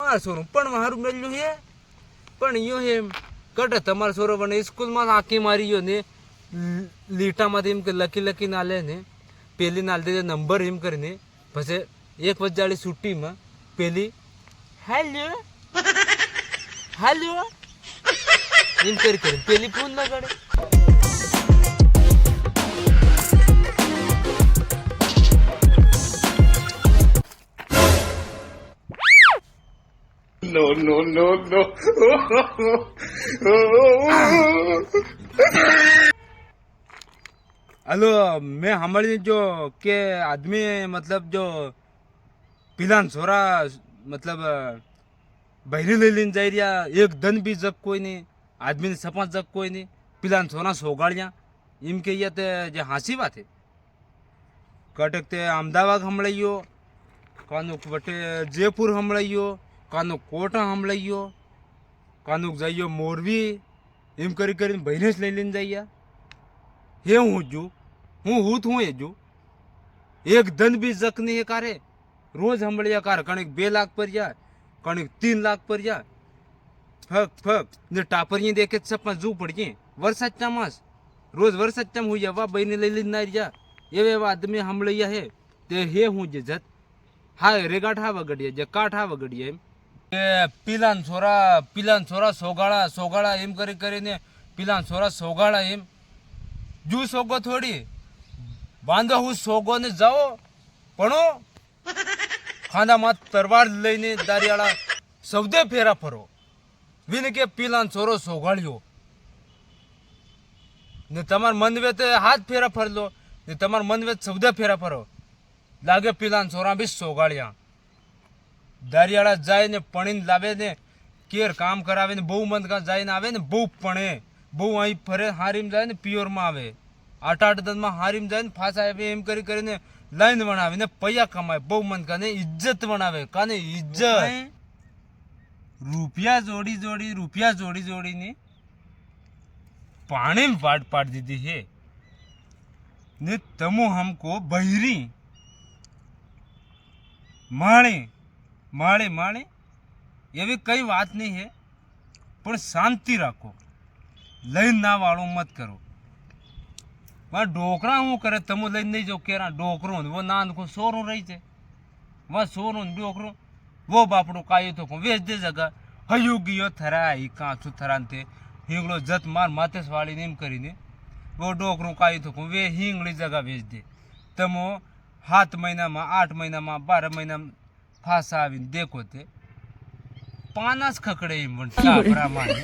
મારા છોરો પણ મારું મેલ્યું હે પણ યો હે કટે તમારો છોરો બને સ્કૂલમાં હાકી મારી ગયો ને લીટામાંથી એમ કે લખી ના લે ને પેલી ના દે નંબર એમ કરીને પછી 1 વાગ્યાની છૂટીમાં પેલી હેલો હેલો એમ કરી પેલી ફોન લગાડે. No, no, no, no. Hello मैं हमारी जो के आदमी मतलब जो पिलान छोरा मतलब बहरी ले लेने जा रहा एक धन भी जग कोई नहीं आदमी ने सपा जग कोई नहीं पिलान छोरा सोगाड़िया इम के ये जे हाँसी बात है कटकते अहमदाबाद हमलाइयो कानो बटे जयपुर हमलाइयो कानो कोटा हमलाइयो कानो जाइयो मोरबी एम करी बहने लई लेने जाइया हे हूँ ए जो एक धन भी जक नहीं है कारे रोज हमलिया कार कणिक 2 लाख पर जा कणिक 3 लाख पर जा फक ने टापरिये देखे सपना जू पड़िए वर्षाचा मास रोज वर्षाचा हुई जा वा बहने ले लेना जा एवे आदमी हमलिया है ते हे हूँ जे जत हा रेगाट हा वगड़िया जे काठ हा वगड़िया ए पीलान छोरा सोगाड़ा एम करी ने पीलान छोरा सोगाड़ा एम जू सोगो थोड़ी बांधो हूँ सोगो ने जाओ पणो खांदा मात तरवार लईने दारियाला सौदे फेरा फरो विन के पीलान छोरो सोगाड़ियो ने तमार मन वे ते हाथ फेरा फर लो ने तमार मन वे सौदे फेरा फरो लागे पीलान छोरा भी सोगाड़िया दारियाला जाए ने पणीन लावे ने केर काम करावे ने बहु मन का जाए ने आवे ने बहु पणे बहु અહીં ફરે હારીમ જાય ને પિયોરમાં આવે 8 દનમાં હારીમ જાય ને ફાસ આવે એમ કરીને લાઈન વણાવે ને પૈયા કમાય બહુ મન કાને ઇજ્જત વણાવે કાને ઇજ્જત રૂપિયા જોડી ને પાણી में पाड़ दीदी है ने तमो हमको बहरी माणे एवी कई बात नहीं है पर शांति रखो लईन ना वालों मत करो वहाँ डोकरा हूँ करे तमो लईन नहीं जो केरा डोकरो वो नान को सोरो रही थे वहाँ सोरो डोकरो वो बापड़ो कायो तो को वेच दे जगह हयू गियो थरा ही कांचू थरानते हिंगलो जत मार मातेस वाली नेम करी ने वो डोकरो कायो तो को वे हिंगली जगह वेच दे तमो 7 महीना में 8 महीना में 12 महीना में फांसा आवी देखो ते पानास खकड़े टापरा मारी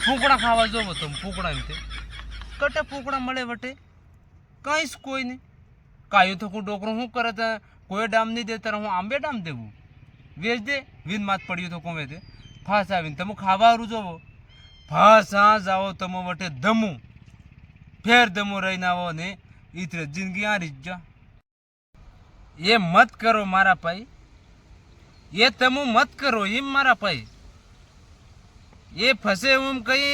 फूकड़ा खावा जो तुम फूकड़ा इनते कटे फूकड़ा मले वटे कहीं कोई नहीं कायो तो को डोकरो हूँ करे था कोई डाम नहीं देता रहूँ आंबे डाम देवू वेच दे विन मात पड़ियो तो को वेदे फांसा विन तमो खावा रुजो वो फांसा जाओ तमो वटे दमू फेर दमो रहीना वो ने इतरे जिंदगी आ रिजा ये मत करो मारा पाई ये तमो मत करो ये मारा पाई ये फंसे हूँ कहीं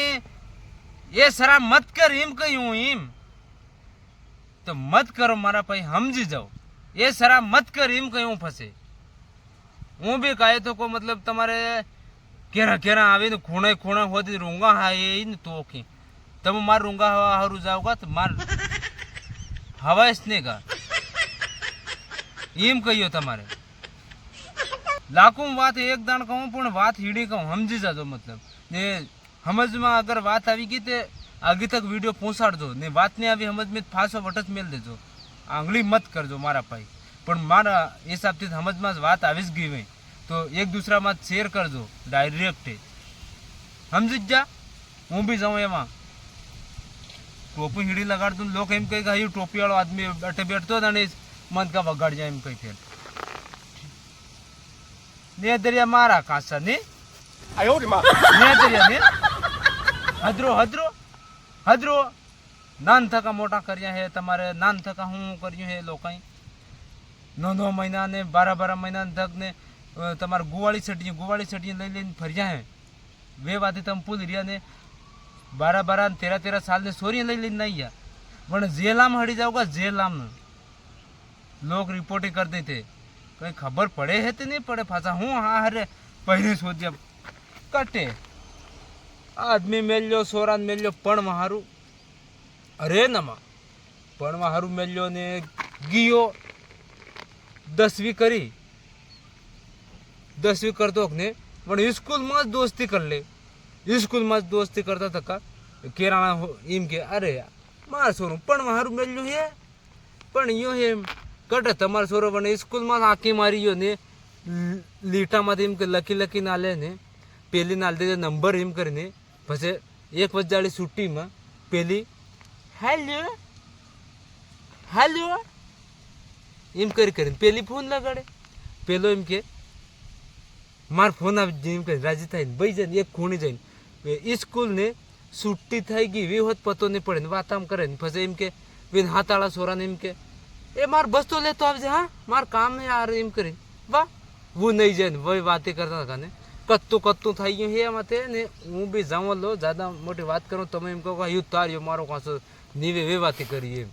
ये सरा मत कर हिम कहीं हूँ हिम तो मत करो मारा भाई समझी जाओ ये सरा मत कर हिम कहीं हूँ फंसे हूँ भी कहे तो को मतलब तुम्हारे केरा आवे खूणे होती रूंगा हा ये न तो की तब मार रूंगा हवा हरू जाओगा तो मार हवा इसने का हिम कहियो तुम्हारे लाखों बात एक दान कहूँ पण बात हीड़ी कहूँ समझी जाजो मतलब ने समझ में अगर बात आई गई तो आगे तक वीडियो पहुँचाड़ दो ने बात नहीं आई समझ में फांसो वटच मेल देजो आंगली मत करजो मारा भाई पण मारा हिसाब से समझ में बात आवीज गई हुई तो एक दूसरा में शेयर करजो डायरेक्ट समझी जा हूँ भी जाऊँ एवं टोपी हीड़ी लगाड़ दूँ लोग एम कही टोपी वालों आदमी बैठे बैठतो मन का बगाड़ जाए एम कही फिर ने दरिया मारा कासा ने ने दरिया ने हदरो नान थका मोटा करिया है तमारे नान थका हूँ करियो है लोकाई 9 महीना ने 12 महीना तक ने तमार गुवाड़ी सटिया ले लेन फरिया है वे बातें तम पुल रिया ने 12 13 साल ने सोरिया ले लेन नहीं है वरना जेलाम हड़ी जाओगा जेलाम लोग रिपोर्टिंग कर देते कहीं खबर पड़े है तो नहीं पड़े फांसा हूँ हाँ अरे પહેરી સોચ્યા કટે આદમી મેલ્યો સોરાન મેલ્યો પણ મારું અરે નમા પણ મારું મેલ્યો ને ગયો 10વી કરી 10વી કરતો ને પણ સ્કૂલમાં જ દોસ્તી કરી લે સ્કૂલમાં જ દોસ્તી કરતા હતા કેરાણા એમ કે અરે મારા છોરું પણ મારું મેલ્યું હે પણ યો હે કટે તમારો છોરો પણ સ્કૂલમાં આંકી મારી ગયો ને લીટામાંથી એમ કે લખી ના લે ને પેલી ના દે નંબર એમ કરીને પછી 1 વજાળી છુટ્ટીમાં પેલી હેલો હેલો એમ કરીને પેલી ફોન લગાડે પેલો એમ કે માર ફોન આવી એમ કે રાજી થાય ને ભાઈ જાય એક ખૂણી જઈને સ્કૂલ ને છુટ્ટી થઈ ગઈ વી હોત પતો નહીં પડે ને વાત આમ કરે ને પછી એમ કે વિન હાથાળા છોરાને એમ કે એ માર બસ તો લેતો આવજે હા માર કામ ને યાર એમ કરી વાહ હું નહીં જાય ને વહી વાતે કરતા હતા ને કત્તું થઈ ગયું હે એમાં તે ને હું બી જાઉં લો જ્યાદા મોટી વાત કરું તમે એમ કહો યુ તાર્યો મારો કાંસો નીવે વે વાતે કરી એમ